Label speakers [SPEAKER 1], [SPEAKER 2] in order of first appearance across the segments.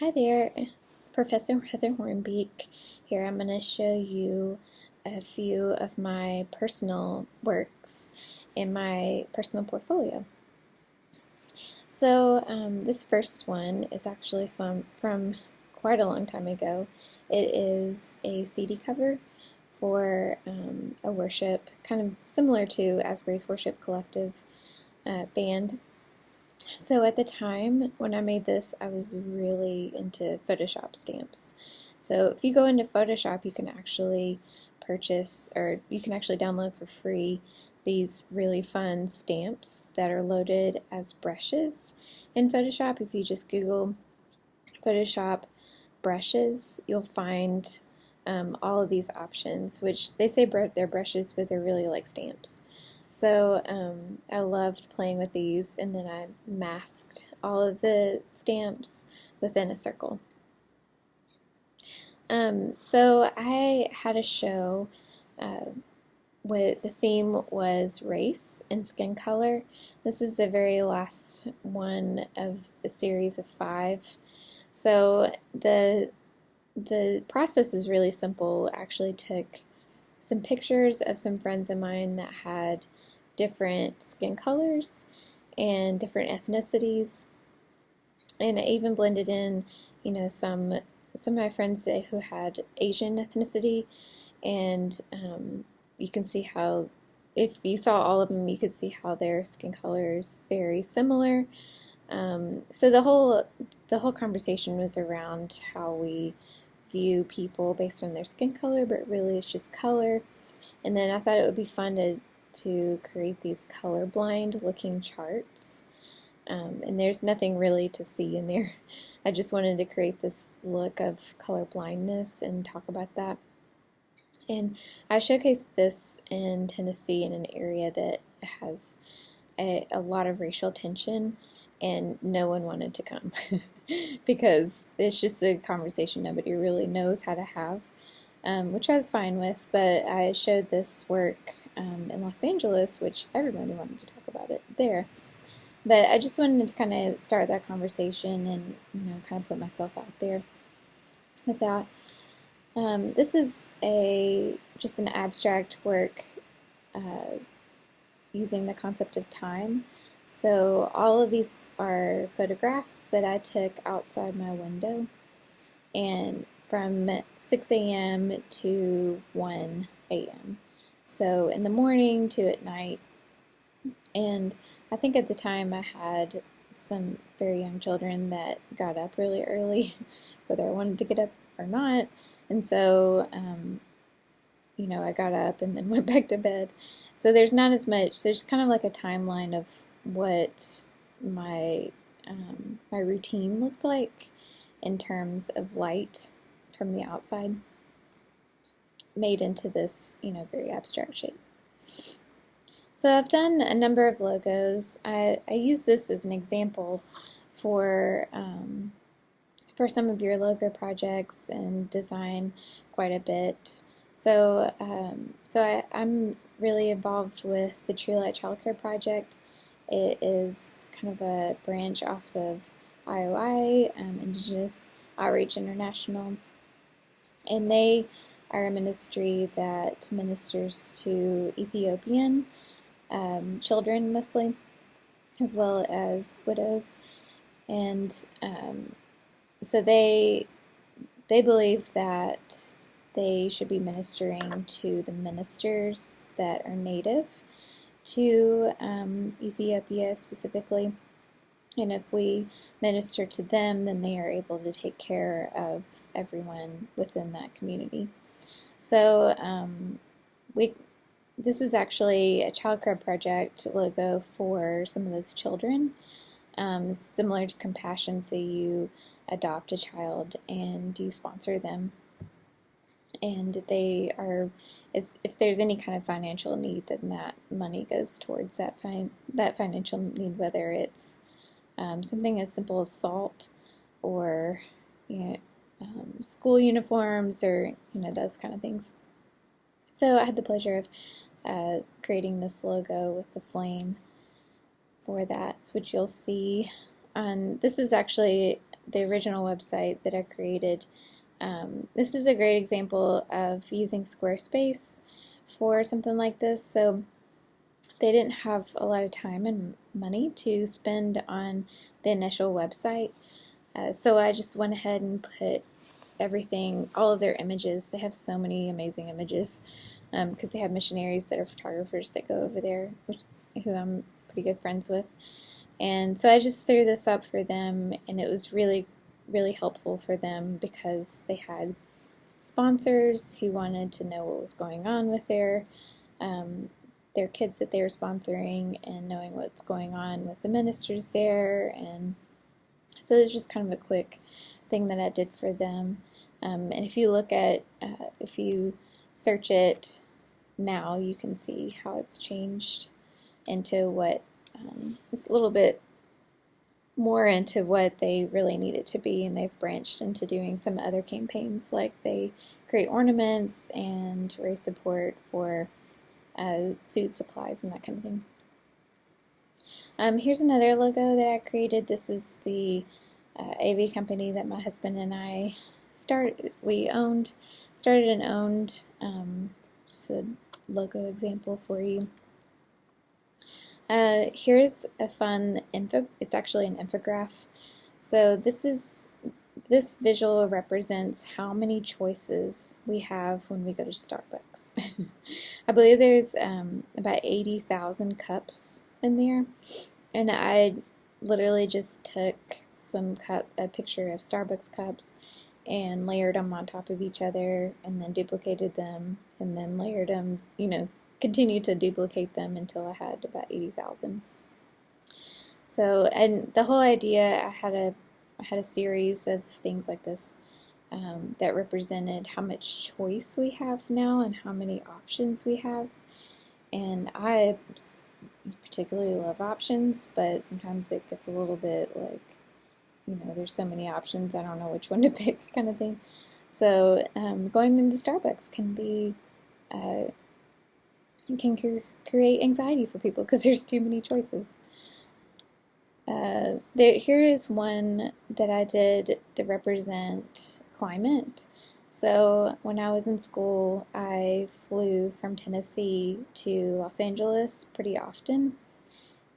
[SPEAKER 1] Hi there, Professor Heather Hornbeak here. I'm going to show you a few of my personal works in my personal portfolio. This first one is actually from quite a long time ago. It is a CD cover for a worship, kind of similar to Asbury's Worship Collective band. So at the time when I made this, I was really into Photoshop stamps. So if you go into Photoshop, you can actually purchase, or you can actually download for free, these really fun stamps that are loaded as brushes in Photoshop. If you just Google Photoshop brushes, you'll find all of these options, which they say they're brushes, but they're really like stamps. So I loved playing with these, and then I masked all of the stamps within a circle. So I had a show with the theme was race and skin color. This is the very last one of the series of 5. So the process is really simple. I actually took some pictures of some friends of mine that had different skin colors and different ethnicities, and I even blended in, some of my friends who had Asian ethnicity, and you can see how, if you saw all of them, you could see how their skin color is very similar. So the whole conversation was around how we view people based on their skin color, but really it's just color. And then I thought it would be fun to create these colorblind looking charts. And there's nothing really to see in there. I just wanted to create this look of color blindness and talk about that. And I showcased this in Tennessee, in an area that has a lot of racial tension, and no one wanted to come because it's just a conversation nobody really knows how to have, which I was fine with. But I showed this work in Los Angeles, which everybody wanted to talk about it there. But I just wanted to kind of start that conversation and, kind of put myself out there with that. This is just an abstract work using the concept of time. So all of these are photographs that I took outside my window, and from 6 a.m. to 1 a.m. So in the morning to at night. And I think at the time I had some very young children that got up really early, whether I wanted to get up or not. And so, I got up and then went back to bed. So there's not as much. So there's kind of like a timeline of what my my routine looked like in terms of light from the outside, made into this, very abstract shape. So I've done a number of logos. I use this as an example for some of your logo projects and design quite a bit. So I'm really involved with the True Light Childcare Project. It is kind of a branch off of IOI, Indigenous Outreach International, and they are a ministry that ministers to Ethiopian children mostly, as well as widows. And so they believe that they should be ministering to the ministers that are native to Ethiopia specifically. And if we minister to them, then they are able to take care of everyone within that community. So this is actually a Child Care Project logo for some of those children, similar to Compassion. So you adopt a child and you sponsor them, and they are, if there's any kind of financial need, then that money goes towards that financial need, whether it's something as simple as salt, or school uniforms, or those kind of things. So I had the pleasure of creating this logo with the flame for that, which you'll see. This is actually the original website that I created. This is a great example of using Squarespace for something like this. So they didn't have a lot of time and money to spend on the initial website. So I just went ahead and put everything, all of their images. They have so many amazing images because they have missionaries that are photographers that go over there, who I'm pretty good friends with. And so I just threw this up for them, and it was really, really helpful for them because they had sponsors who wanted to know what was going on with their kids that they were sponsoring and knowing what's going on with the ministers there. And so it was just kind of a quick thing that I did for them. And if you look at, if you search it now, you can see how it's changed into what, it's a little bit more into what they really need it to be, and they've branched into doing some other campaigns, like they create ornaments and raise support for food supplies and that kind of thing. Here's another logo that I created. This is the AV company that my husband and I started and owned. Just a logo example for you. Here's a fun info. It's actually an infograph. So this visual represents how many choices we have when we go to Starbucks. I believe there's about 80,000 cups in there, and I literally just took a picture of Starbucks cups and layered them on top of each other, and then duplicated them, and then layered them, continued to duplicate them until I had about 80,000. So, and the whole idea, I had a series of things like this that represented how much choice we have now and how many options we have. And I particularly love options, but sometimes it gets a little bit like, there's so many options, I don't know which one to pick, kind of thing. So going into Starbucks can create anxiety for people because there's too many choices. Here is one that I did that represent climate. So when I was in school, I flew from Tennessee to Los Angeles pretty often,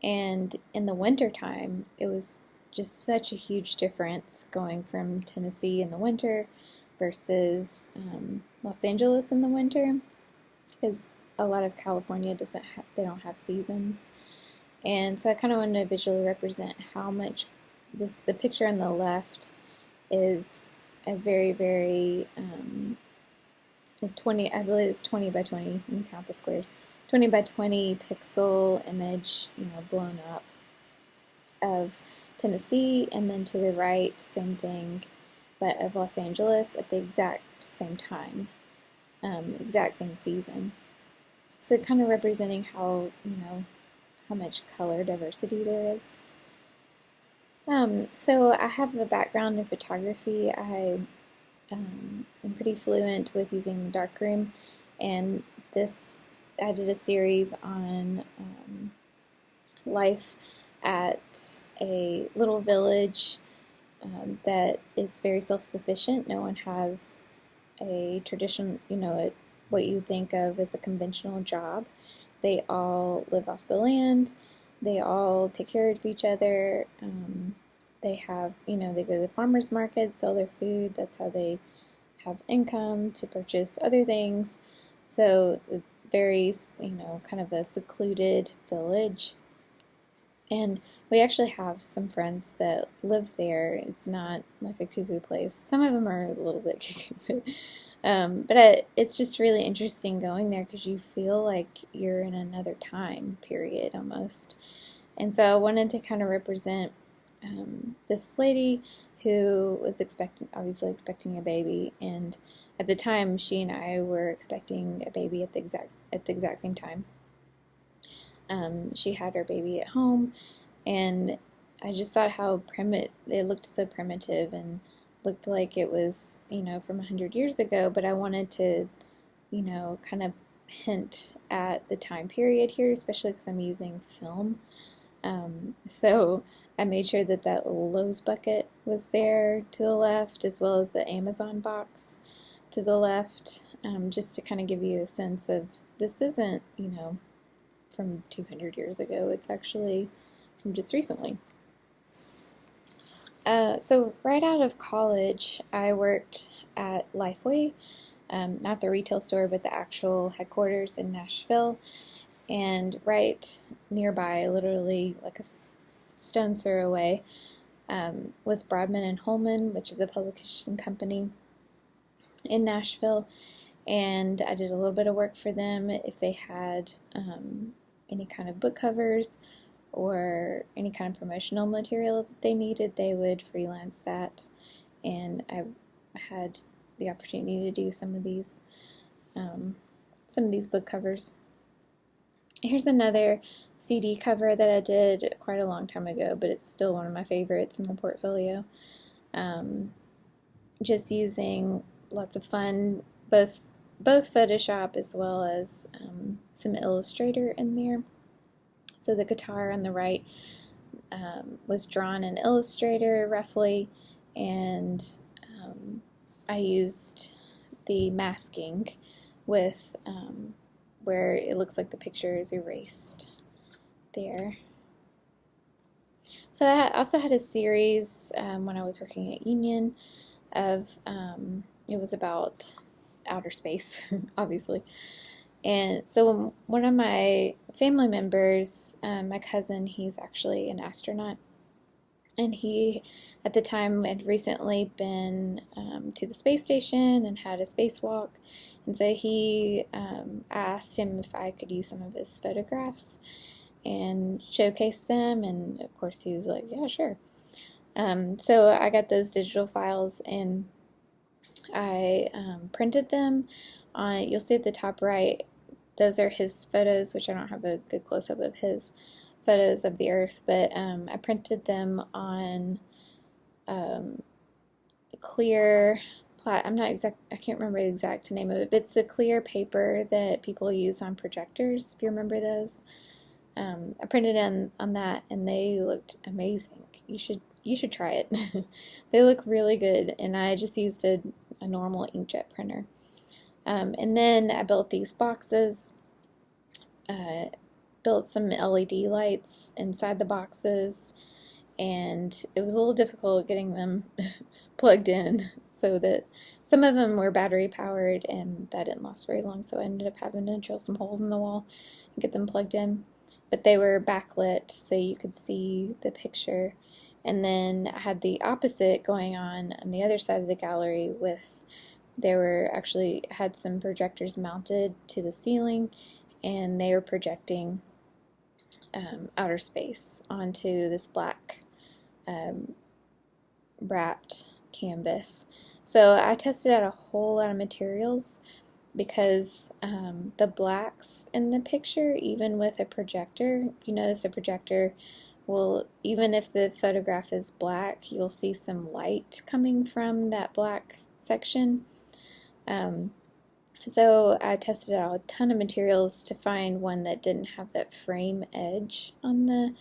[SPEAKER 1] and in the wintertime, it was just such a huge difference going from Tennessee in the winter versus Los Angeles in the winter, because a lot of California they don't have seasons. And so I kind of wanted to visually represent how much the picture on the left is a very, very, 20, I believe it's 20 by 20, you can count the squares, 20 by 20 pixel image, blown up of Tennessee, and then to the right, same thing, but of Los Angeles at the exact same time, exact same season. So kind of representing how, how much color diversity there is. So I have a background in photography. I am pretty fluent with using darkroom, and I did a series on life at a little village that is very self-sufficient. No one has a tradition, what you think of as a conventional job. They all live off the land. They all take care of each other. They have, they go to the farmer's market, sell their food. That's how they have income to purchase other things. So very, kind of a secluded village. And we actually have some friends that live there. It's not like a cuckoo place. Some of them are a little bit cuckoo, but it's just really interesting going there because you feel like you're in another time period almost. And so I wanted to kind of represent this lady who was obviously expecting a baby, and at the time she and I were expecting a baby at the exact same time. She had her baby at home, and I just thought how it looked so primitive and looked like it was, from 100 years ago, but I wanted to, kind of hint at the time period here, especially because I'm using film. So I made sure that that little Lowe's bucket was there to the left, as well as the Amazon box to the left, just to kind of give you a sense of this isn't, from 200 years ago. It's actually from just recently. So right out of college, I worked at Lifeway, not the retail store, but the actual headquarters in Nashville. And right nearby, literally like a stone's throw away, was Broadman and Holman, which is a publication company in Nashville. And I did a little bit of work for them. If they had any kind of book covers or any kind of promotional material that they needed, they would freelance that. And I had the opportunity to do some of these book covers. Here's another CD cover that I did quite a long time ago, but it's still one of my favorites in my portfolio. Just using lots of fun, both Photoshop as well as some Illustrator in there. So the guitar on the right was drawn in Illustrator roughly, and I used the masking with where it looks like the picture is erased there. So I also had a series when I was working at Union of, it was about outer space, obviously. And so one of my family members, my cousin, he's actually an astronaut, and he at the time had recently been to the space station and had a spacewalk. And so he asked him if I could use some of his photographs and showcase them, and of course he was like, yeah, sure. So I got those digital files and I printed them. You'll see at the top right, those are his photos, which I don't have a good close-up of his photos of the Earth, but I printed them on clear, I can't remember the exact name of it, but it's a clear paper that people use on projectors, if you remember those. I printed on that, and they looked amazing. You should try it. They look really good, and I just used a normal inkjet printer. And then I built these boxes, built some LED lights inside the boxes, and it was a little difficult getting them plugged in, so that some of them were battery powered, and that didn't last very long, so I ended up having to drill some holes in the wall and get them plugged in. But they were backlit, so you could see the picture. And then I had the opposite going on the other side of the gallery had some projectors mounted to the ceiling, and they were projecting outer space onto this black wrapped canvas. So I tested out a whole lot of materials because the blacks in the picture, even with a projector, if you notice a projector will, even if the photograph is black, you'll see some light coming from that black section. So I tested out a ton of materials to find one that didn't have that frame edge on the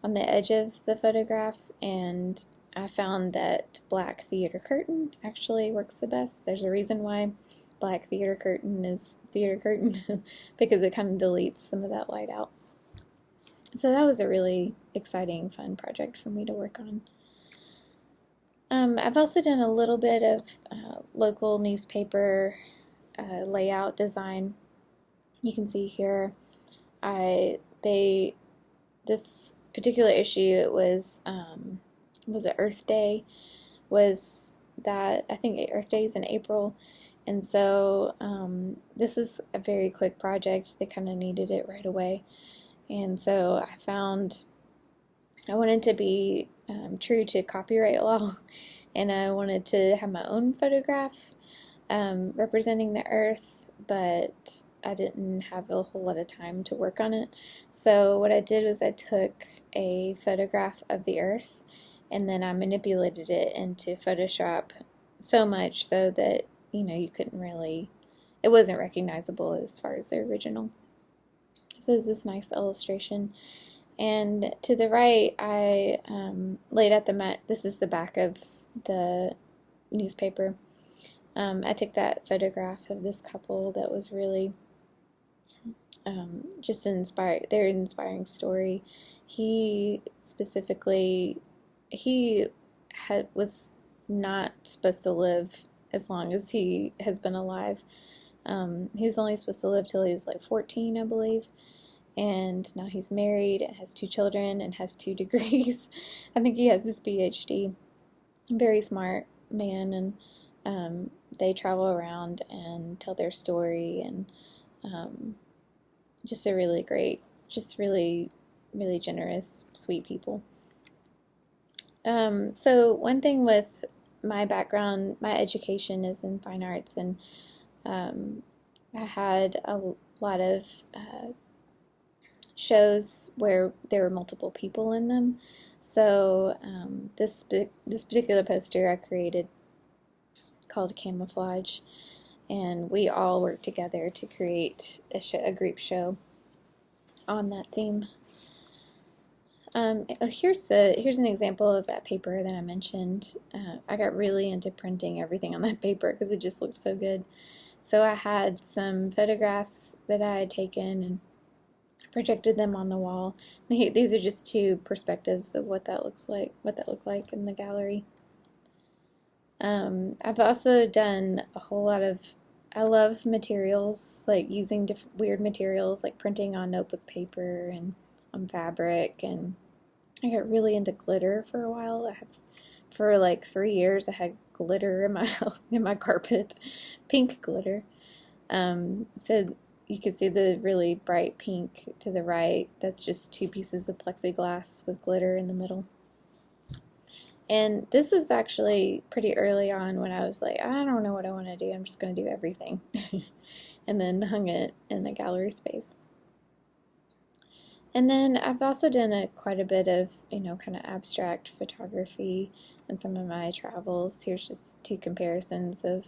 [SPEAKER 1] edge of the photograph, and I found that black theater curtain actually works the best. There's a reason why black theater curtain is theater curtain because it kind of deletes some of that light out. So that was a really exciting, fun project for me to work on. I've also done a little bit of local newspaper layout design. You can see here, this particular issue, it was it Earth Day? I think Earth Day is in April, and so this is a very quick project. They kind of needed it right away, and so I wanted to be true to copyright law, and I wanted to have my own photograph representing the Earth, but I didn't have a whole lot of time to work on it. So what I did was I took a photograph of the Earth, and then I manipulated it into Photoshop so much so that, you couldn't really, it wasn't recognizable as far as the original. So there's this nice illustration, And to the right, I laid out this is the back of the newspaper. I took that photograph of this couple that was really just their inspiring story. He specifically, he was not supposed to live as long as he has been alive. He's only supposed to live till he was like 14, I believe. And now he's married and has 2 children and has 2 degrees. I think he has his PhD. Very smart man, and they travel around and tell their story, and just a really great, just really, really generous, sweet people. So one thing with my background, my education is in fine arts, and I had a lot of shows where there were multiple people in them. So this particular poster I created called Camouflage, and we all worked together to create a group show on that theme. Here's an example of that paper that I mentioned. I got really into printing everything on that paper because it just looked so good. So I had some photographs that I had taken and projected them on the wall. These are just 2 perspectives of what that looked like in the gallery. I've also done a whole lot of, I love materials, like using weird materials, like printing on notebook paper and on fabric, and I got really into glitter for a while. For like 3 years, I had glitter in my carpet, pink glitter. So you can see the really bright pink to the right. That's just 2 pieces of plexiglass with glitter in the middle. And this was actually pretty early on when I was like, I don't know what I want to do. I'm just going to do everything. And then hung it in the gallery space. And then I've also done quite a bit of, kind of abstract photography in some of my travels. Here's just 2 comparisons of,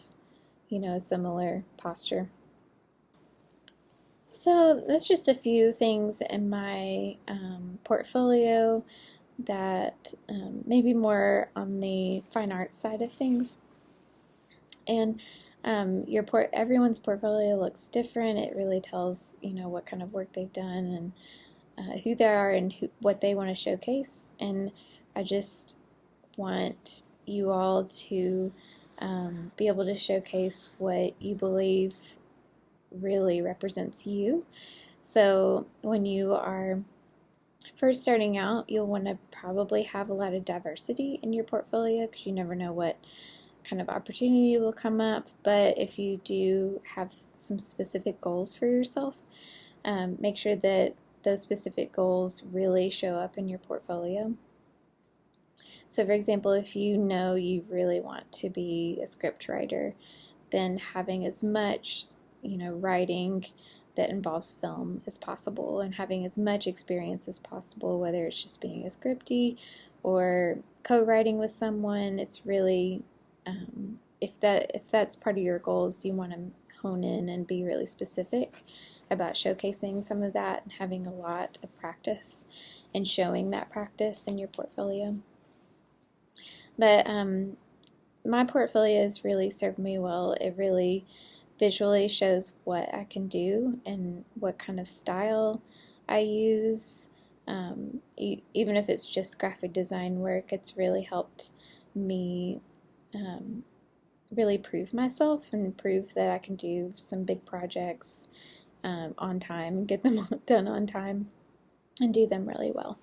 [SPEAKER 1] a similar posture. So that's just a few things in my portfolio that maybe more on the fine arts side of things. And everyone's portfolio looks different. It really tells, what kind of work they've done and who they are and what they want to showcase. And I just want you all to be able to showcase what you believe really represents you. So when you are first starting out, you'll want to probably have a lot of diversity in your portfolio because you never know what kind of opportunity will come up. But if you do have some specific goals for yourself, make sure that those specific goals really show up in your portfolio. So for example, if you know you really want to be a script writer, then having as much, writing that involves film as possible and having as much experience as possible, whether it's just being a scriptee or co-writing with someone. It's really, if that's part of your goals, you want to hone in and be really specific about showcasing some of that and having a lot of practice and showing that practice in your portfolio. But my portfolio has really served me well. It really visually shows what I can do and what kind of style I use. Even if it's just graphic design work, it's really helped me really prove myself and prove that I can do some big projects on time and get them done on time and do them really well.